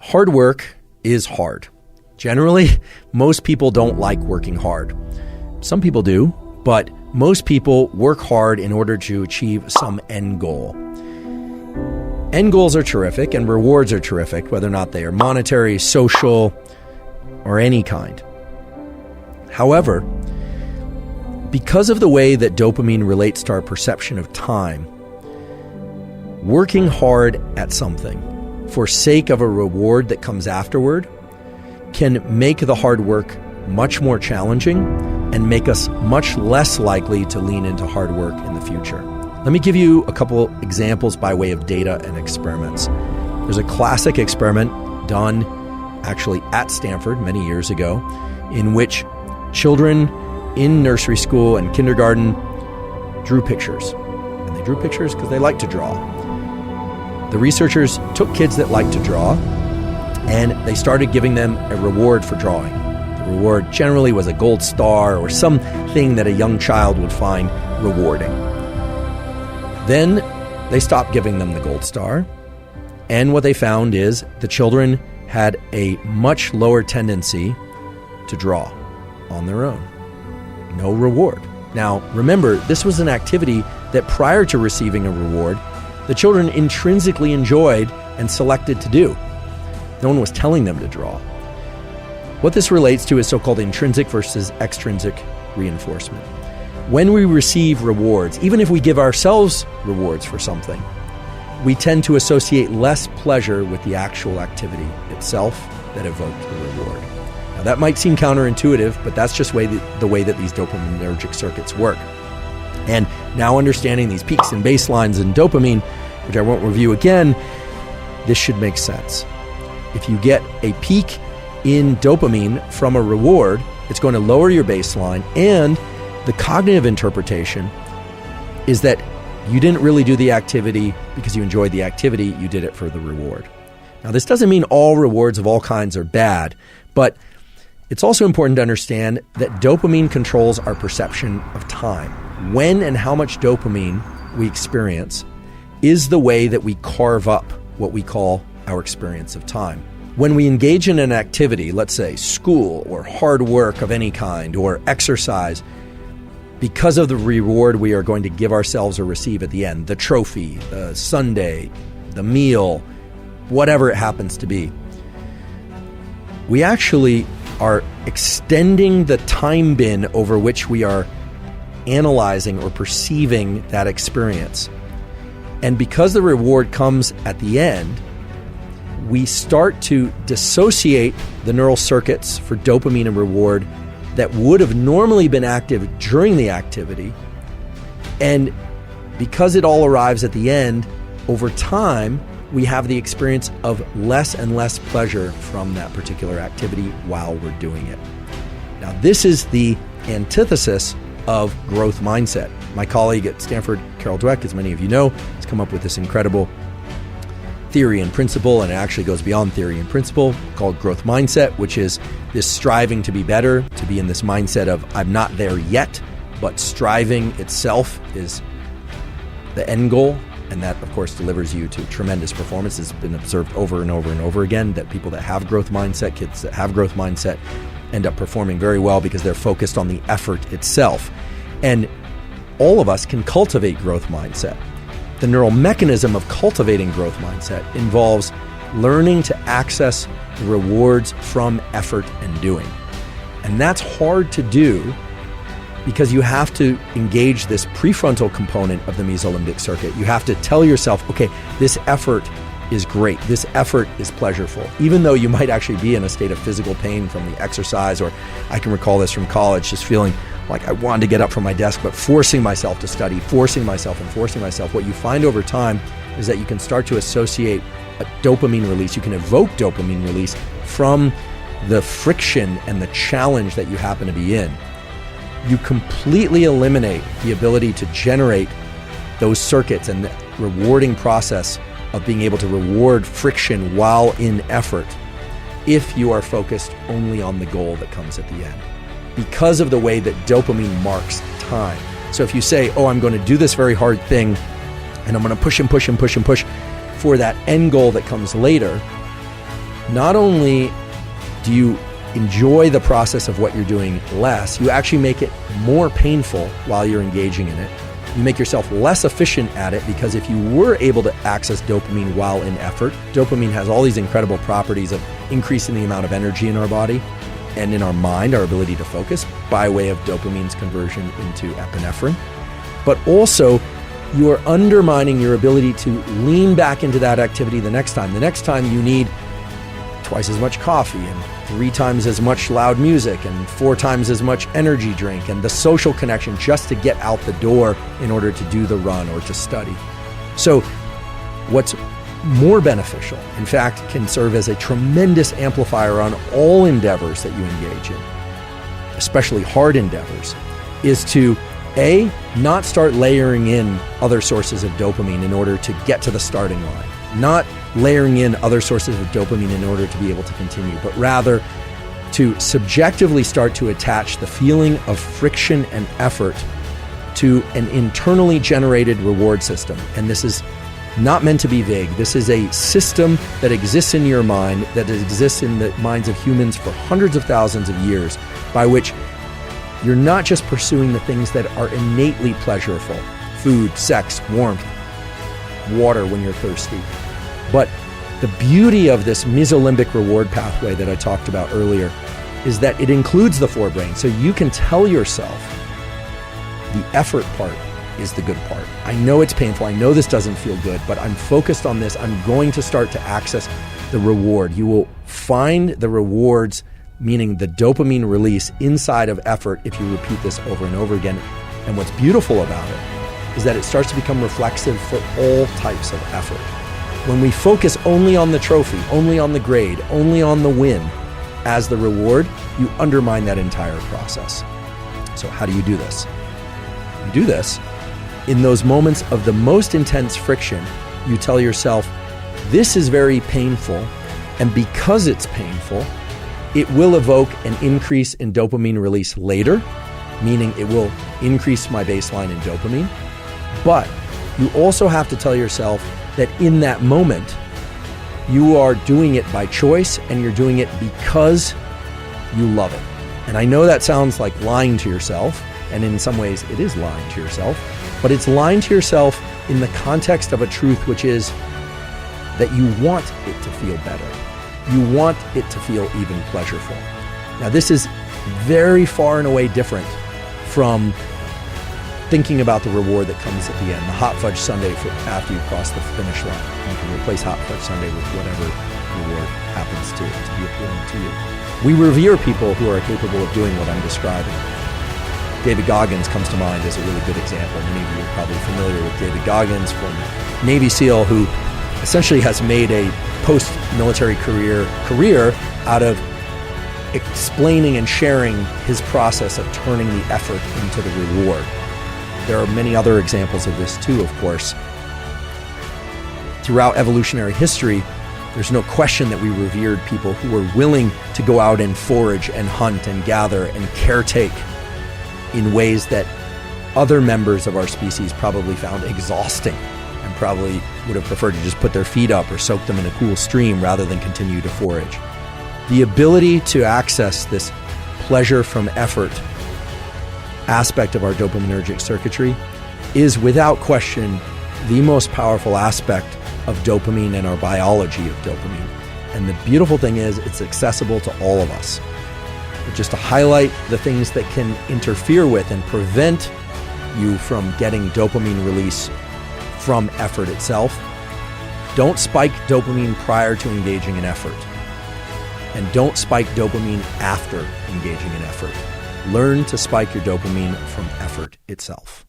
Hard work is hard. Generally, most people don't like working hard. Some people do, but most people work hard in order to achieve some end goal. End goals are terrific and rewards are terrific, whether or not they are monetary, social, or any kind. However, because of the way that dopamine relates to our perception of time, working hard at something for sake of a reward that comes afterward can make the hard work much more challenging and make us much less likely to lean into hard work in the future. Let me give you a couple examples by way of data and experiments. There's a classic experiment done actually at Stanford many years ago in which children in nursery school and kindergarten drew pictures. And they drew pictures because they like to draw. The researchers took kids that like to draw and they started giving them a reward for drawing. The reward generally was a gold star or something that a young child would find rewarding. Then they stopped giving them the gold star, and what they found is the children had a much lower tendency to draw on their own. No reward. Now, remember, this was an activity that prior to receiving a reward, the children intrinsically enjoyed and selected to do. No one was telling them to draw. What this relates to is so-called intrinsic versus extrinsic reinforcement. When we receive rewards, even if we give ourselves rewards for something, we tend to associate less pleasure with the actual activity itself that evoked the reward. Now, that might seem counterintuitive, but that's just the way that these dopaminergic circuits work. And now understanding these peaks and baselines in dopamine, which I won't review again, this should make sense. If you get a peak in dopamine from a reward, it's going to lower your baseline, and the cognitive interpretation is that you didn't really do the activity because you enjoyed the activity, you did it for the reward. Now, this doesn't mean all rewards of all kinds are bad, but it's also important to understand that dopamine controls our perception of time. When and how much dopamine we experience is the way that we carve up what we call our experience of time. When we engage in an activity, let's say school or hard work of any kind or exercise, because of the reward we are going to give ourselves or receive at the end, the trophy, the sundae, the meal, whatever it happens to be, we actually are extending the time bin over which we are analyzing or perceiving that experience. And because the reward comes at the end, we start to dissociate the neural circuits for dopamine and reward that would have normally been active during the activity. And because it all arrives at the end, over time, we have the experience of less and less pleasure from that particular activity while we're doing it. Now, this is the antithesis of growth mindset. My colleague at Stanford, Carol Dweck, as many of you know, has come up with this incredible theory and principle, and it actually goes beyond theory and principle, called growth mindset, which is this striving to be better, to be in this mindset of I'm not there yet, but striving itself is the end goal. And that, of course, delivers you to tremendous performance. It's been observed over and over and over again that people that have growth mindset, kids that have growth mindset, end up performing very well because they're focused on the effort itself. And all of us can cultivate growth mindset. The neural mechanism of cultivating growth mindset involves learning to access rewards from effort and doing. And that's hard to do because you have to engage this prefrontal component of the mesolimbic circuit. You have to tell yourself, okay, this effort is great. This effort is pleasurable, even though you might actually be in a state of physical pain from the exercise, or I can recall this from college, just feeling like I wanted to get up from my desk, but forcing myself to study, forcing myself. What you find over time is that you can start to associate a dopamine release. You can evoke dopamine release from the friction and the challenge that you happen to be in. You completely eliminate the ability to generate those circuits and the rewarding process of being able to reward friction while in effort if you are focused only on the goal that comes at the end, because of the way that dopamine marks time. So if you say, oh, I'm going to do this very hard thing and I'm going to push and push and push and push for that end goal that comes later, not only do you enjoy the process of what you're doing less, you actually make it more painful while you're engaging in it. You make yourself less efficient at it, because if you were able to access dopamine while in effort, dopamine has all these incredible properties of increasing the amount of energy in our body and in our mind, our ability to focus by way of dopamine's conversion into epinephrine. But also, you are undermining your ability to lean back into that activity the next time. The next time you need twice as much coffee and 3 times as much loud music and 4 times as much energy drink and the social connection just to get out the door in order to do the run or to study. So what's more beneficial, in fact, can serve as a tremendous amplifier on all endeavors that you engage in, especially hard endeavors, is to A, not start layering in other sources of dopamine in order to get to the starting line, not layering in other sources of dopamine in order to be able to continue, but rather to subjectively start to attach the feeling of friction and effort to an internally generated reward system. And this is not meant to be vague. This is a system that exists in your mind, that exists in the minds of humans for hundreds of thousands of years, by which you're not just pursuing the things that are innately pleasurable, food, sex, warmth, water when you're thirsty. But the beauty of this mesolimbic reward pathway that I talked about earlier is that it includes the forebrain. So you can tell yourself the effort part is the good part. I know it's painful. I know this doesn't feel good, but I'm focused on this. I'm going to start to access the reward. You will find the rewards, meaning the dopamine release inside of effort, if you repeat this over and over again. And what's beautiful about it is that it starts to become reflexive for all types of effort. When we focus only on the trophy, only on the grade, only on the win as the reward, you undermine that entire process. So how do you do this? You do this in those moments of the most intense friction. You tell yourself, this is very painful, and because it's painful, it will evoke an increase in dopamine release later, meaning it will increase my baseline in dopamine. But you also have to tell yourself that in that moment, you are doing it by choice and you're doing it because you love it. And I know that sounds like lying to yourself, and in some ways it is lying to yourself, but it's lying to yourself in the context of a truth, which is that you want it to feel better. You want it to feel even pleasurable. Now, this is very far and away different from thinking about the reward that comes at the end, the hot fudge sundae for after you cross the finish line. You can replace hot fudge sundae with whatever reward happens to be appealing to you. We revere people who are capable of doing what I'm describing. David Goggins comes to mind as a really good example. Many of you are probably familiar with David Goggins, from Navy SEAL, who essentially has made a post-military career out of explaining and sharing his process of turning the effort into the reward. There are many other examples of this too, of course. Throughout evolutionary history, there's no question that we revered people who were willing to go out and forage and hunt and gather and caretake in ways that other members of our species probably found exhausting and probably would have preferred to just put their feet up or soak them in a cool stream rather than continue to forage. The ability to access this pleasure from effort aspect of our dopaminergic circuitry is without question the most powerful aspect of dopamine and our biology of dopamine. And the beautiful thing is it's accessible to all of us. But just to highlight the things that can interfere with and prevent you from getting dopamine release from effort itself, don't spike dopamine prior to engaging in effort. And don't spike dopamine after engaging in effort. Learn to spike your dopamine from effort itself.